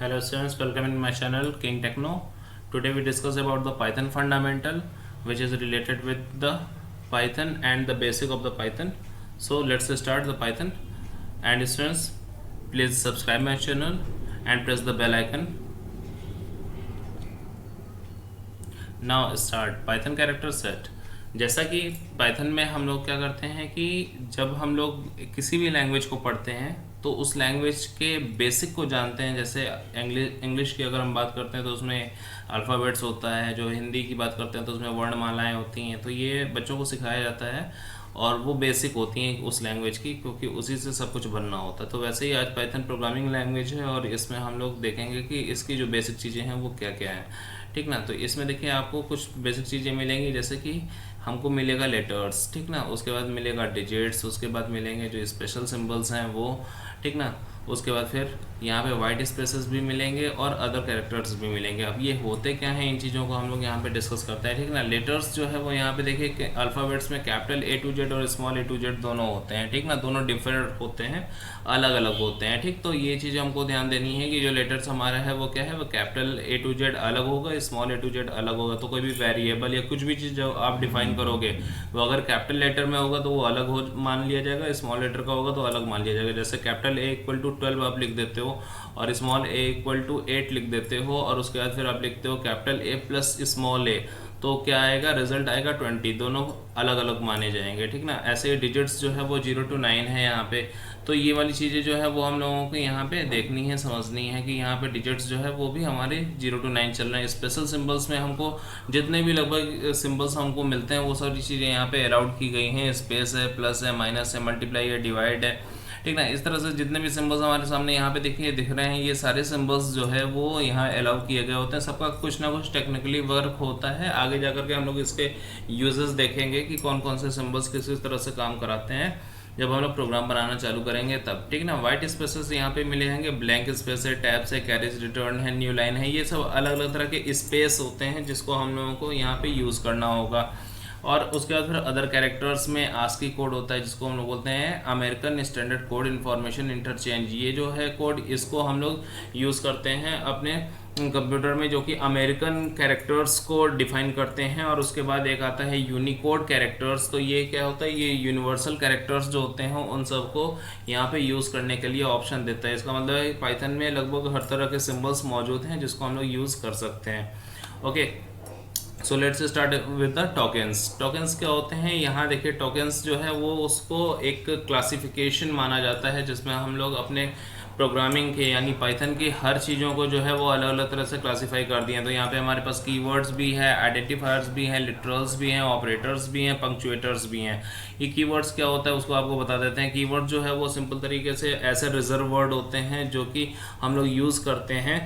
Hello students, welcome in my channel King Techno. Today we discuss about the Python fundamental, which is related with the Python and the basic of the Python. So let's start the Python. And students, please subscribe my channel and press the bell icon. Now start Python character set. जैसा कि Python में हम लोग क्या करते हैं कि जब हम लोग किसी भी लैंग्वेज को पढ़ते हैं तो उस लैंग्वेज के बेसिक को जानते हैं। जैसे इंग्लिश की अगर हम बात करते हैं तो उसमें अल्फ़ाबेट्स होता है, जो हिंदी की बात करते हैं तो उसमें वर्णमालाएं होती हैं। तो ये बच्चों को सिखाया जाता है और वो बेसिक होती हैं उस लैंग्वेज की, क्योंकि उसी से सब कुछ बनना होता है। तो वैसे ही आज पाइथन प्रोग्रामिंग लैंग्वेज है और इसमें हम लोग देखेंगे कि इसकी जो बेसिक चीज़ें हैं वो क्या क्या हैं, ठीक ना। तो इसमें देखिए आपको कुछ बेसिक चीज़ें मिलेंगी, जैसे कि हमको मिलेगा लेटर्स, ठीक ना। उसके बाद मिलेगा डिजिट्स, उसके बाद मिलेंगे जो स्पेशल सिंबल्स हैं वो, ठीक ना। उसके बाद फिर यहाँ पे वाइट स्पेसेस भी मिलेंगे और अदर कैरेक्टर्स भी मिलेंगे। अब ये होते क्या हैं, इन चीज़ों को हम लोग यहाँ पे डिस्कस करते हैं, ठीक ना। लेटर्स जो है वो यहाँ पे देखिए कि अल्फ़ाबेट्स में कैपिटल A to Z और स्मॉल A to Z दोनों होते हैं, ठीक ना। दोनों डिफरेंट होते हैं, अलग अलग होते हैं, ठीक। तो ये चीज़ हमको ध्यान देनी है कि जो लेटर्स हमारा है वो क्या है, वो कैपिटल A to Z अलग होगा, स्मॉल A to Z अलग होगा। तो कोई भी वेरिएबल या कुछ भी चीज़ जो आप डिफाइन करोगे वो अगर कैपिटल लेटर में होगा तो वो अलग हो मान लिया जाएगा, स्मॉल लेटर का होगा तो अलग मान लिया जाएगा। जैसे कैपिटल A इक्वल टू 12 आप लिख देते हो और स्मॉल A इक्वल टू 8 लिख देते हो और उसके बाद फिर आप लिखते हो capital A plus small a, तो क्या आएगा, रिजल्ट आएगा 20। दोनों अलग अलग माने जाएंगे, ठीक ना। ऐसे डिजिट्स जो है वो 0 to 9 है यहाँ पे। तो ये वाली चीज़ें जो है वो हम लोगों को यहाँ पे देखनी है, समझनी है कि यहाँ पे डिजिट्स जो है वो भी हमारे 0 to 9 चल रहे हैं। स्पेशल सिंबल्स में हमको जितने भी लगभग सिंबल्स हमको मिलते हैं वो सारी चीज़ें यहाँ पे अलाउड की गई हैं। स्पेस है, प्लस है, माइनस है, मल्टीप्लाई है, डिवाइड है, ठीक ना। इस तरह से जितने भी सिंबल्स हमारे सामने यहाँ पे देखिए दिख रहे हैं, ये सारे सिंबल्स जो है वो यहाँ अलाउ किए गए होते हैं। सबका कुछ ना कुछ टेक्निकली वर्क होता है। आगे जाकर के हम लोग इसके यूजेस देखेंगे कि कौन कौन से सिंबल्स किस किस तरह से काम कराते हैं जब हम लोग प्रोग्राम बनाना चालू करेंगे तब, ठीक ना। वाइट स्पेसेस यहाँ पे मिले हैं, ब्लैंक स्पेस है, टैब्स है, कैरेज रिटर्न है, न्यू लाइन है। ये सब अलग अलग तरह के स्पेस होते हैं जिसको हम लोगों को यहाँ पे यूज़ करना होगा। और उसके बाद फिर अदर कैरेक्टर्स में आस्की कोड होता है जिसको हम लोग बोलते हैं American standard code information interchange. ये जो है कोड, इसको हम लोग यूज़ करते हैं अपने कंप्यूटर में, जो कि अमेरिकन कैरेक्टर्स को डिफाइन करते हैं। और उसके बाद एक आता है यूनिकोड कैरेक्टर्स। तो ये क्या होता है, ये यूनिवर्सल कैरेक्टर्स जो होते हैं उन सबको यहाँ पे यूज़ करने के लिए ऑप्शन देता है। इसका मतलब है पाइथन में लगभग हर तरह के सिम्बल्स मौजूद हैं जिसको हम लोग यूज़ कर सकते हैं। Okay, so let's start with the tokens. Tokens क्या होते हैं, यहाँ देखिए टोकन्स जो है वो उसको एक क्लासिफिकेशन माना जाता है जिसमें हम लोग अपने प्रोग्रामिंग के यानी पाइथन की हर चीज़ों को जो है वो अलग अलग तरह से क्लासीफाई कर दिए हैं। तो यहाँ पे हमारे पास कीवर्ड्स भी है, आइडेंटिफायर्स भी हैं, लिटरल्स भी हैं, ऑपरेटर्स भी हैं, पंक्चुएटर्स भी हैं। ये कीवर्ड्स क्या होता है उसको आपको बता देते हैं। कीवर्ड जो है वो सिंपल तरीके से ऐसे रिजर्व वर्ड होते हैं जो कि हम लोग यूज़ करते हैं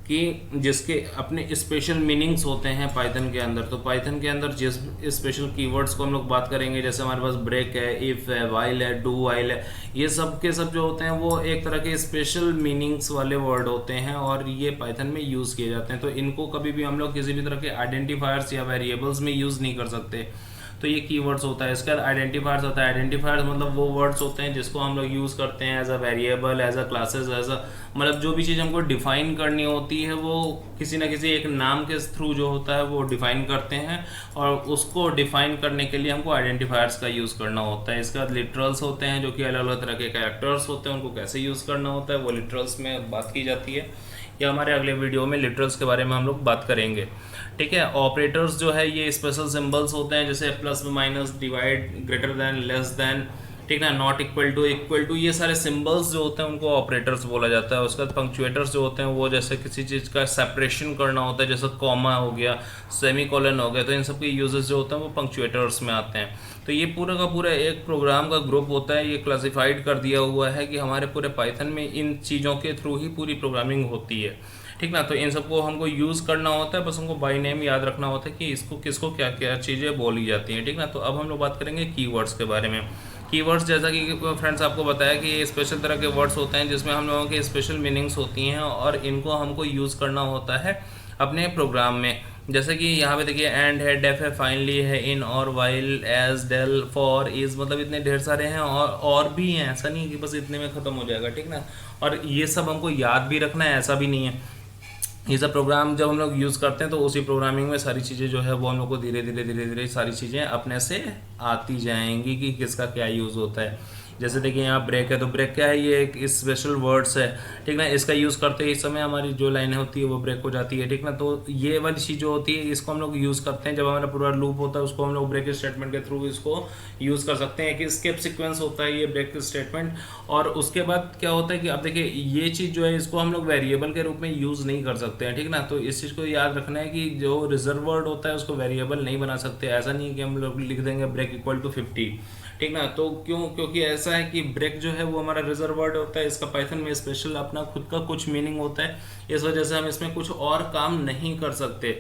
कि जिसके अपने स्पेशल मीनिंग्स होते हैं पाइथन के अंदर। तो पाइथन के अंदर जिस स्पेशल कीवर्ड्स को हम लोग बात करेंगे, जैसे हमारे पास ब्रेक है, इफ़ है, वाइल है, डू वाइल है, ये सब के सब जो होते हैं वो एक तरह के स्पेशल मीनिंग्स वाले वर्ड होते हैं और ये पाइथन में यूज़ किए जाते हैं। तो इनको कभी भी हम लोग किसी भी तरह के आइडेंटिफायर्स या वेरिएबल्स में यूज़ नहीं कर सकते। तो ये कीवर्ड्स होता है। इसके बाद आइडेंटिफायर्स होता है। आइडेंटिफायर्स मतलब वो वर्ड्स होते हैं जिसको हम लोग यूज़ करते हैं as a variable, as a classes, as a मतलब जो भी चीज़ हमको डिफाइन करनी होती है वो किसी ना किसी एक नाम के थ्रू जो होता है वो डिफाइन करते हैं और उसको डिफाइन करने के लिए हमको आइडेंटिफायर्स का यूज़ करना होता है। इसके बाद लिटरल्स होते हैं जो कि अलग अलग तरह के कैरेक्टर्स होते हैं, उनको कैसे यूज़ करना होता है वो लिटरल्स में बात की जाती है, या हमारे अगले वीडियो में लिटरल्स के बारे में हम लोग बात करेंगे, ठीक है। ऑपरेटर्स जो है ये स्पेशल सिंबल्स होते हैं, जैसे plus, minus, divide, greater than, less than, ठीक है, not equal to, equal to, ये सारे सिंबल्स जो होते हैं उनको ऑपरेटर्स बोला जाता है। उसके बाद पंक्चुएटर्स जो होते हैं वो जैसे किसी चीज़ का सेपरेशन करना होता है, जैसे कॉमा हो गया, सेमी कॉलन हो गया, तो इन सब के यूजेस जो होते हैं वो पंक्चुएटर्स में आते हैं। तो ये पूरा का पूरा एक प्रोग्राम का ग्रुप होता है, ये क्लासिफाइड कर दिया हुआ है कि हमारे पूरे पाइथन में इन चीज़ों के थ्रू ही पूरी प्रोग्रामिंग होती है, ठीक ना। तो इन सबको हमको यूज़ करना होता है, बस हमको बाय नेम याद रखना होता है कि इसको किसको क्या क्या चीज़ें बोली जाती हैं, ठीक ना। तो अब हम लोग बात करेंगे कीवर्ड्स के बारे में। कीवर्ड्स जैसा कि फ्रेंड्स आपको बताया कि ये स्पेशल तरह के वर्ड्स होते हैं जिसमें हम लोगों के स्पेशल मीनिंग्स होती हैं और इनको हमको यूज़ करना होता है अपने प्रोग्राम में। जैसे कि यहाँ पे देखिए एंड है, डेफ है, फाइनली है, इन और while, as, del, for, is, मतलब इतने ढेर सारे हैं और भी हैं, ऐसा नहीं है कि बस इतने में ख़त्म हो जाएगा, ठीक ना। और ये सब हमको याद भी रखना है, ऐसा भी नहीं है। ये सब प्रोग्राम जब हम लोग यूज़ करते हैं तो उसी प्रोग्रामिंग में सारी चीज़ें जो है वो हम लोग को धीरे धीरे धीरे धीरे सारी चीज़ें अपने से आती जाएंगी कि किसका क्या यूज़ होता है। जैसे देखिए यहाँ ब्रेक है, तो ब्रेक क्या है, ये एक स्पेशल वर्ड्स है, ठीक ना। इसका यूज़ करते ही समय हमारी जो लाइनें होती है वो ब्रेक हो जाती है, ठीक ना। तो ये वाली चीज़ जो होती है इसको हम लोग यूज़ करते हैं जब हमारा पूरा लूप होता है, उसको हम लोग ब्रेक स्टेटमेंट के थ्रू इसको यूज़ कर सकते हैं। कि स्किप सीक्वेंस होता है ये ब्रेक स्टेटमेंट। और उसके बाद क्या होता है कि अब देखिए ये चीज़ जो है इसको हम लोग वेरिएबल के रूप में यूज़ नहीं कर सकते हैं, ठीक ना। तो इस चीज़ को याद रखना है कि जो रिजर्व वर्ड होता है उसको वेरिएबल नहीं बना सकते। ऐसा नहीं है कि हम लोग लिख देंगे ब्रेक इक्वल टू 50, ठीक ना। तो क्योंकि ऐसा है कि ब्रेक जो है वो हमारा रिजर्व वर्ड होता है, इसका पाइथन में स्पेशल अपना खुद का कुछ मीनिंग होता है, इस वजह से हम इसमें कुछ और काम नहीं कर सकते।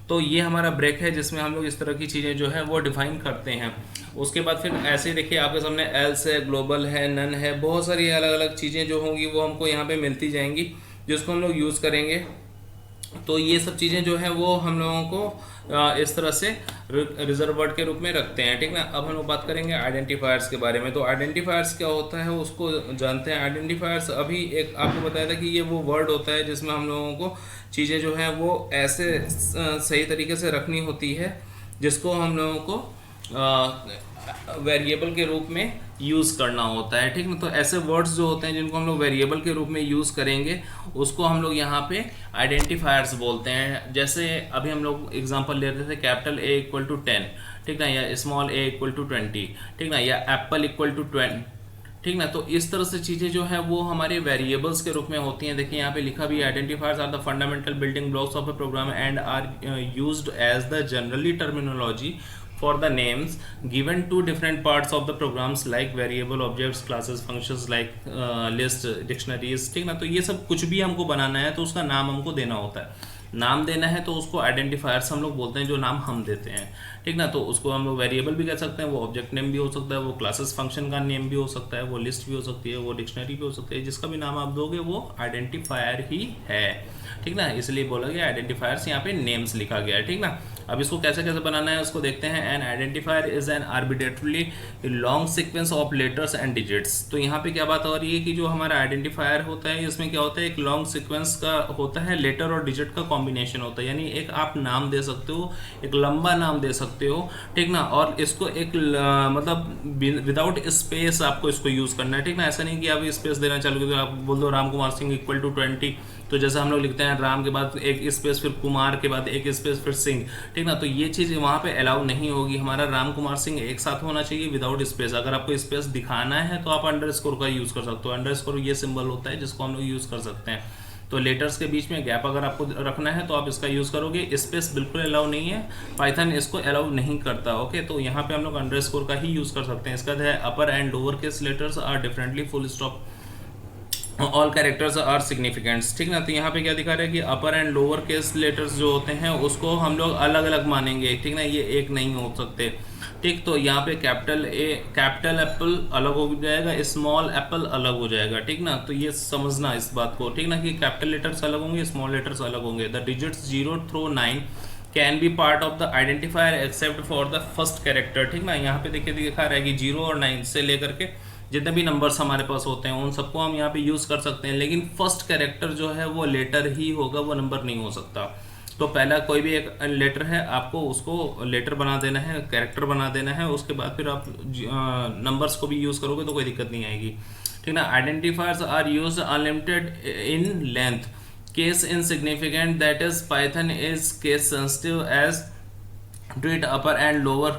तो ये हमारा ब्रेक है जिसमें हम लोग इस तरह की चीज़ें जो है वो डिफाइन करते हैं। उसके बाद फिर ऐसे ही देखिए आपके सामने एल्स है, ग्लोबल है, नन है, बहुत सारी अलग अलग चीज़ें जो होंगी वो हमको यहाँ पे मिलती जाएंगी जिसको हम लोग यूज़ करेंगे। तो ये सब चीज़ें जो है वो हम लोगों को इस तरह से रिजर्व वर्ड के रूप में रखते हैं, ठीक ना। अब हम लोग बात करेंगे आइडेंटिफायर्स के बारे में। तो आइडेंटिफायर्स क्या होता है उसको जानते हैं। आइडेंटिफायर्स अभी एक आपको बताया था कि ये वो वर्ड होता है जिसमें हम लोगों को चीज़ें जो हैं वो ऐसे सही तरीके से रखनी होती है जिसको हम लोगों को वेरिएबल के रूप में यूज़ करना होता है, ठीक ना। तो ऐसे वर्ड्स जो होते हैं जिनको हम लोग वेरिएबल के रूप में यूज़ करेंगे उसको हम लोग यहाँ पे आइडेंटिफायर्स बोलते हैं। जैसे अभी हम लोग एग्जांपल ले रहे थे, कैपिटल ए इक्वल टू 10, ठीक ना, या स्मॉल ए इक्वल टू 20, ठीक ना, या एप्पल इक्वल टू 20, ठीक ना। तो इस तरह से चीज़ें जो है वो हमारे वेरिएबल्स के रूप में होती हैं। देखिए यहाँ पे लिखा भी, identifiers are the fundamental building blocks of a program and are used as the generally terminology for the names given to different parts of the programs like variable, objects, classes, functions like list, dictionaries, ठीक ना। तो ये सब कुछ भी हमको बनाना है तो उसका नाम हमको देना होता है। नाम देना है तो उसको आइडेंटिफायर्स हम लोग बोलते हैं, जो नाम हम देते हैं, ठीक ना। तो उसको हम लोग वेरिएबल भी कह सकते हैं, वो ऑब्जेक्ट नेम भी हो सकता है, वो क्लासेस फंक्शन का नेम भी हो सकता है, वो लिस्ट भी हो सकती है, वो डिक्शनरी भी हो सकती है। जिसका भी नाम आप दोगे वो आइडेंटिफायर ही है, ठीक ना। इसलिए बोला गया आइडेंटिफायर्स, यहाँ पे नेम्स लिखा गया है, ठीक ना। अब इसको कैसे कैसे बनाना है उसको देखते हैं। An identifier is an arbitrarily long sequence of letters and digits. तो यहाँ पे क्या बात हो रही है कि जो हमारा आइडेंटिफायर होता है इसमें क्या होता है, एक लॉन्ग सीक्वेंस का होता है, लेटर और डिजिट का कॉम्बिनेशन होता है। यानी एक आप नाम दे सकते हो, एक लंबा नाम दे सकते हो, ठीक ना। और इसको एक मतलब विदाउट स्पेस आपको इसको यूज करना है, ठीक ना। ऐसा नहीं कि आप स्पेस देना चालू करो, आप बोल दो राम कुमार सिंह इक्वल टू 20, तो जैसा हम लोग लिखते हैं राम के बाद एक स्पेस, फिर कुमार के बाद एक स्पेस, फिर सिंह, ठीक ना। तो ये चीज़ वहाँ पे अलाउ नहीं होगी। हमारा राम कुमार सिंह एक साथ होना चाहिए विदाउट स्पेस। अगर आपको स्पेस दिखाना है तो आप अंडरस्कोर का यूज़ कर सकते हो। अंडरस्कोर ये सिंबल होता है जिसको हम लोग यूज़ कर सकते हैं। तो लेटर्स के बीच में गैप अगर आपको रखना है तो आप इसका यूज़ करोगे। स्पेस बिल्कुल अलाउ नहीं है, पाइथन इसको अलाउ नहीं करता, ओके। तो यहाँ पे हम लोग अंडरस्कोर का ही यूज़ कर सकते हैं। इसका है upper and lower case letters are differently, full stop, all characters are significants, ठीक ना। तो यहाँ पे क्या दिखा रहा है कि अपर एंड लोअर केस लेटर्स जो होते हैं उसको हम लोग अलग अलग मानेंगे, ठीक ना, ये एक नहीं हो सकते, ठीक। तो यहाँ पे कैपिटल एप्पल अलग हो जाएगा, स्मॉल एप्पल अलग हो जाएगा, ठीक ना। तो ये समझना इस बात को, ठीक ना, कि कैपिटल लेटर्स अलग होंगे, स्मॉल लेटर्स अलग होंगे। The digits 0 through 9 can be part of the identifier except for the first character, ठीक ना। यहाँ पे देखिए दिखा रहा है कि 0 और 9 से लेकर के जितने भी नंबर्स हमारे पास होते हैं उन सबको हम यहाँ पे यूज़ कर सकते हैं, लेकिन फर्स्ट कैरेक्टर जो है वो लेटर ही होगा, वो नंबर नहीं हो सकता। तो पहला कोई भी एक लेटर है, आपको उसको लेटर बना देना है, कैरेक्टर बना देना है, उसके बाद फिर आप नंबर्स को भी यूज़ करोगे तो कोई दिक्कत नहीं आएगी, ठीक ना। Identifiers are used unlimited in length, case insignificant, that is Python is case sensitive as treat upper and lower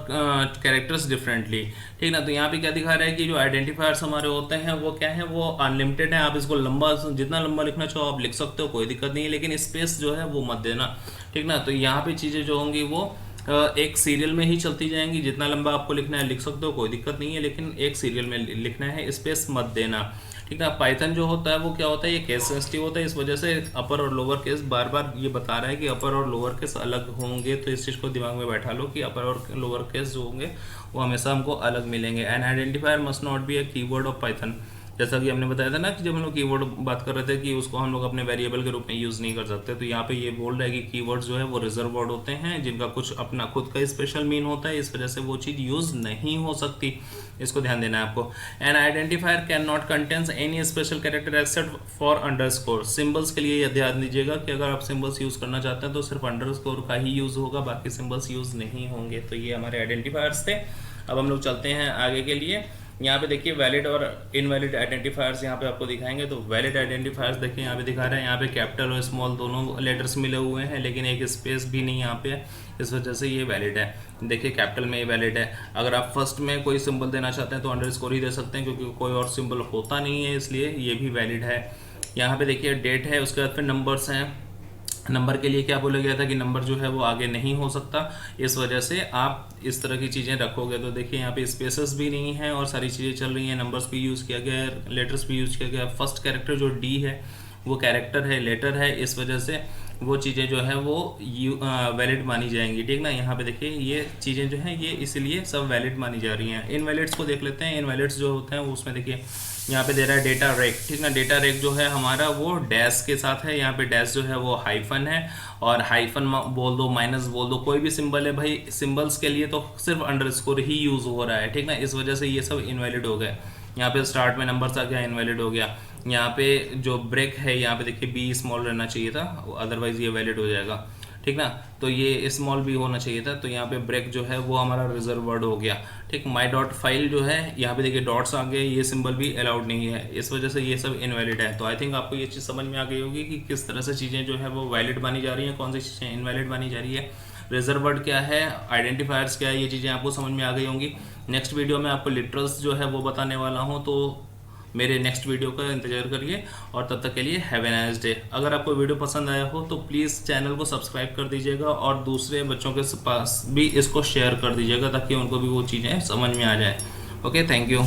characters differently, ठीक ना। तो यहाँ पे क्या दिखा रहा है कि जो आइडेंटिफायर्स हमारे होते हैं वो क्या है, वो अनलिमिटेड है। आप इसको लंबा, जितना लंबा लिखना चाहो आप लिख सकते हो, कोई दिक्कत नहीं है, लेकिन स्पेस जो है वो मत देना, ठीक ना। तो यहाँ पे चीज़ें जो होंगी वो एक सीरियल में ही चलती जाएंगी। जितना लंबा आपको लिखना है लिख सकते हो, कोई दिक्कत नहीं है, लेकिन एक सीरियल में लिखना है, स्पेस मत देना, ठीक है। पाइथन जो होता है वो क्या होता है, ये केस सेंसिटिव होता है, इस वजह से अपर और लोअर केस बार बार ये बता रहा है कि अपर और लोअर केस अलग होंगे। तो इस चीज़ को दिमाग में बैठा लो कि अपर और लोअर केस जो होंगे वो हमेशा हमको अलग मिलेंगे। And identifier must not be a keyword of Python, जैसा कि हमने बताया था ना कि जब हम लोग कीवर्ड बात कर रहे थे कि उसको हम लोग अपने वेरिएबल के रूप में यूज़ नहीं कर सकते, तो यहाँ पे ये बोल रहा है कि कीवर्ड्स जो है वो रिजर्व वर्ड होते हैं जिनका कुछ अपना खुद का स्पेशल मीन होता है, इस वजह से वो चीज़ यूज़ नहीं हो सकती। इसको ध्यान देना है आपको। N identifier can not contains any special character except for underscore. Symbols के लिए यह ध्यान दीजिएगा कि अगर आप सिंबल्स यूज़ करना चाहते हैं तो सिर्फ अंडरस्कोर का ही यूज़ होगा, बाकी सिंबल्स यूज़ नहीं होंगे। तो ये हमारे आइडेंटिफायर्स थे। अब हम लोग चलते हैं आगे के लिए। यहाँ पे देखिए वैलिड और इनवैलिड आइडेंटिफायर्स यहाँ पे आपको दिखाएंगे। तो वैलिड आइडेंटिफायर्स देखिए यहाँ पे दिखा रहे हैं, यहाँ पे कैपिटल और स्मॉल दोनों लेटर्स मिले हुए हैं, लेकिन एक स्पेस भी नहीं यहाँ पे है, इस वजह से ये वैलिड है। देखिए कैपिटल में ये वैलिड है। अगर आप फर्स्ट में कोई सिंबल देना चाहते हैं तो अंडरस्कोर ही दे सकते हैं, क्योंकि कोई और सिंबल होता नहीं है, इसलिए ये भी वैलिड है। यहाँ पे देखिए डेट है, उसके बाद फिर नंबर्स हैं। नंबर के लिए क्या बोला गया था कि नंबर जो है वो आगे नहीं हो सकता, इस वजह से आप इस तरह की चीज़ें रखोगे। तो देखिए यहाँ पे स्पेसेस भी नहीं है और सारी चीज़ें चल रही हैं, नंबर्स भी यूज़ किया गया है, लेटर्स भी यूज़ किया गया है। फर्स्ट कैरेक्टर जो डी है वो कैरेक्टर है, लेटर है, इस वजह से वो चीज़ें जो है वो वैलिड मानी जाएंगी, ठीक ना। यहाँ पे देखिए ये चीज़ें जो हैं ये इसलिए सब वैलिड मानी जा रही हैं। इनवैलिड्स को देख लेते हैं। इनवैलिड्स जो होते हैं वो उसमें देखिए यहाँ पे दे रहा है डेटा रेक, ठीक ना। डेटा रेक जो है हमारा वो डैश के साथ है, यहाँ पे डैश जो है वो हाइफन है, और हाइफन बोल दो, माइनस बोल दो, कोई भी सिंबल है भाई, सिंबल्स के लिए तो सिर्फ अंडरस्कोर ही यूज़ हो रहा है, ठीक ना। इस वजह से ये सब इनवैलिड हो गए। यहाँ पे स्टार्ट में नंबर्स आ गया, इनवैलिड हो गया। यहाँ पे जो ब्रेक है यहाँ पे देखिए बी स्मॉल रहना चाहिए था, अदरवाइज ये वैलिड हो जाएगा, ठीक ना। तो ये स्मॉल भी होना चाहिए था, तो यहाँ पे ब्रेक जो है वो हमारा रिजर्व वर्ड हो गया, ठीक। माई डॉट फाइल जो है यहाँ पे देखिए डॉट्स आ गए, ये सिंबल भी अलाउड नहीं है, इस वजह से ये सब इनवैलिड है। तो आई थिंक आपको ये चीज़ समझ में आ गई होगी कि किस तरह से चीज़ें जो है वो वैलिड मानी जा रही हैं, कौन सी चीज़ें इनवैलिड मानी जा रही है, रिजर्व वर्ड क्या है, आइडेंटिफायर्स क्या है, ये चीज़ें आपको समझ में आ गई होंगी। नेक्स्ट वीडियो में आपको लिटरल्स जो है वो बताने वाला हूँ, तो मेरे नेक्स्ट वीडियो का इंतजार करिए, और तब तक के लिए हैव ए नाइस डे। अगर आपको वीडियो पसंद आया हो तो प्लीज़ चैनल को सब्सक्राइब कर दीजिएगा और दूसरे बच्चों के पास भी इसको शेयर कर दीजिएगा, ताकि उनको भी वो चीज़ें समझ में आ जाए। Okay, thank you.